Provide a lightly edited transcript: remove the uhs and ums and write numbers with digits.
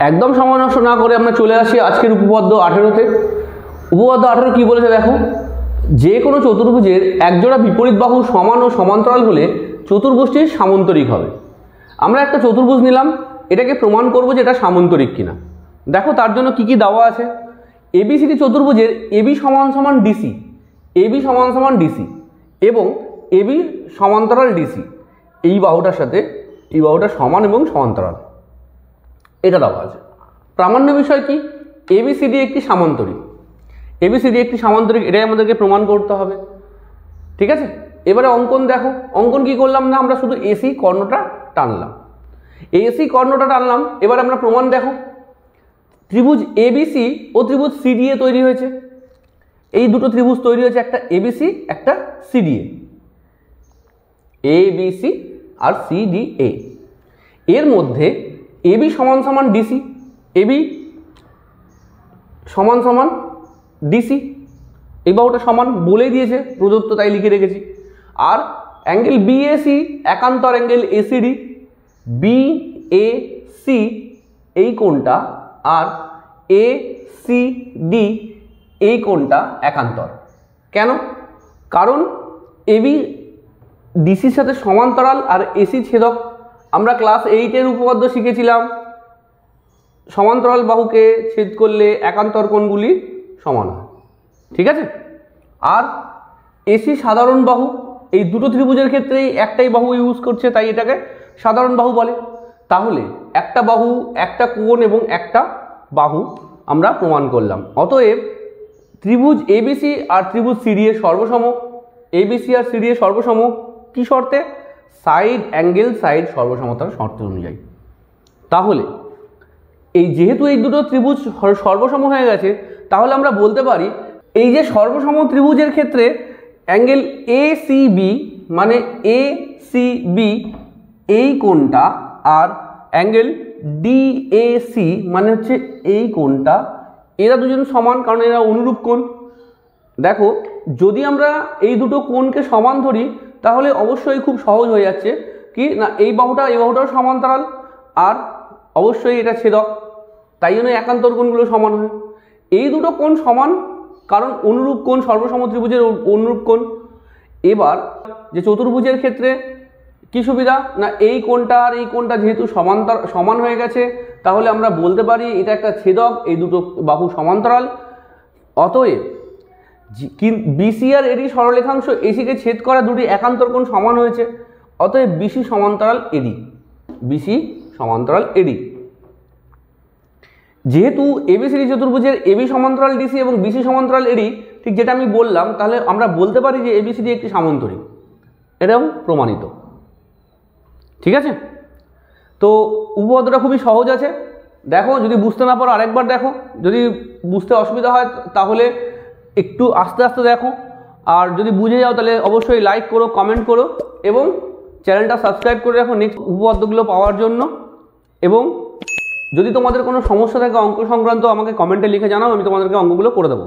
একদম সময় নষ্ট না করে আমরা চলে আসি আজকের উপপাদ্য 18তে। উপপাদ্য 18 কি বলেছে দেখো, যে কোনো চতুর্ভুজের একজোড়া বিপরীত বাহু সমান ও সমান্তরাল হলে চতুর্ভুজটি সামন্তরিক হবে। আমরা একটা চতুর্ভুজ নিলাম, এটাকে প্রমাণ করব যে এটা সামন্তরিক কিনা। দেখো তার জন্য কি কি দেওয়া আছে। এবিসিডি চতুর্ভুজের এবি সমান সমান ডিসি, এবি সমান সমান ডিসি এবং এবি সমান্তরাল ডিসি, এই বাহুটার সাথে এই বাহুটা সমান এবং সমান্তরাল, এটা দেওয়া আছে। প্রামাণ্য বিষয় কি, এবিসিডি একটি সামান্তরিক, এবিসিডি একটি সামান্তরিক, এটাই আমাদেরকে প্রমাণ করতে হবে। ঠিক আছে, এবারে অঙ্কন দেখো। অঙ্কন কি করলাম না, আমরা শুধু এসি কর্ণটা টানলাম, এসি কর্ণটা টানলাম। এবার আমরা প্রমাণ দেখো, ত্রিভুজ এবিসি ও ত্রিভুজ সিডিএ তৈরি হয়েছে। এই দুটো ত্রিভুজ তৈরি হয়েছে, একটা এবিসি একটা সিডিএ, এবিসি আর সিডিএ। এর মধ্যে এবি সমান সমান ডিসি, এবি সমান সমান ডিসি, এই বাহুটা সমান বলেই দিয়েছে, প্রদত্ত তাই লিখে রেখেছি। আর অ্যাঙ্গেল বিএসি একান্তর অ্যাঙ্গেল এসিডি, বিএসি এই কোণটা আর এসিডি এই কোণটা একান্তর। কেন? কারণ এবি ডিসির সাথে সমান্তরাল আর এসি ছেদক। আমরা ক্লাস 8-এর উপপাদ্য শিখেছিলাম, সমান্তরাল বাহুকে ছেদ করলে একান্তর কোণগুলি সমান হয়। ঠিক আছে, আর এসি সাধারণ বাহু, এই দুটো ত্রিভুজের ক্ষেত্রেই একটাই বাহু ইউজ করছে, তাই এটাকে সাধারণ বাহু বলে। তাহলে একটা বাহু, একটা কোণ এবং একটা বাহু আমরা প্রমাণ করলাম। অতএব ত্রিভুজ এবিসি আর ত্রিভুজ সিডিএ সর্বসম, এবিসি আর সিডিএ সর্বসম কি শর্তে? সাইড অ্যাঙ্গেল সাইড সর্বসমতার শর্ত অনুযায়ী। তাহলে এই যেহেতু এই দুটো ত্রিভুজ সর্বসম হয়ে গেছে, তাহলে আমরা বলতে পারি এই যে সর্বসম ত্রিভুজের ক্ষেত্রে অ্যাঙ্গেল এসিবি মানে এসিবি এই কোণটা আর অ্যাঙ্গেল ডিএসি মানে হচ্ছে এই কোণটা, এরা দুজন সমান, কারণ এরা অনুরূপ কোণ। দেখো যদি আমরা এই দুটো কোণকে সমান ধরি তাহলে অবশ্যই খুব সহজ হয়ে যাচ্ছে কি না, এই বাহুটাও সমান্তরাল আর অবশ্যই এটা ছেদক, তাই জন্য একান্তর কোণগুলো সমান হয়। এই দুটো কোণ সমান কারণ অনুরূপ কোণ, সর্বসম ত্রিভুজের অনুরূপ কোণ। এবার যে চতুর্ভুজের ক্ষেত্রে কি সুবিধা না, এই কোণটা আর এই কোণটা যেহেতু সমান হয়ে গেছে, তাহলে আমরা বলতে পারি এটা একটা ছেদক, এই দুটো বাহু সমান্তরাল। অতএব বিসি আর এডি সরলরেখাংশ এসিকে ছেদ করা দুটি একান্তর কোণ সমান হয়েছে, অতএব বিসি সমান্তরাল এডি, বিসি সমান্তরাল এডি। যেহেতু এবিসিডি চতুর্ভুজের এবি সমান্তরাল ডিসি এবং বিসি সমান্তরাল এডি, ঠিক যেটা আমি বললাম, তাহলে আমরা বলতে পারি যে এবিসিডি একটি সামান্তরিক, এটাও প্রমাণিত। ঠিক আছে, তো উপপাদ্যটা খুবই সহজ আছে। দেখো যদি বুঝতে না পারো আরেকবার দেখো, যদি বুঝতে অসুবিধা হয় তাহলে একটু আস্তে আস্তে দেখো, আর যদি বুঝে যাও তাহলে অবশ্যই লাইক করো, কমেন্ট করো এবং চ্যানেলটা সাবস্ক্রাইব করে রাখো নেক্সট উপপাদ্যগুলো পাওয়ার জন্য। এবং যদি তোমাদের কোনো সমস্যা থাকে অঙ্ক সংক্রান্ত, আমাকে কমেন্টে লিখে জানাও, আমি তোমাদেরকে অঙ্কগুলো করে দেবো।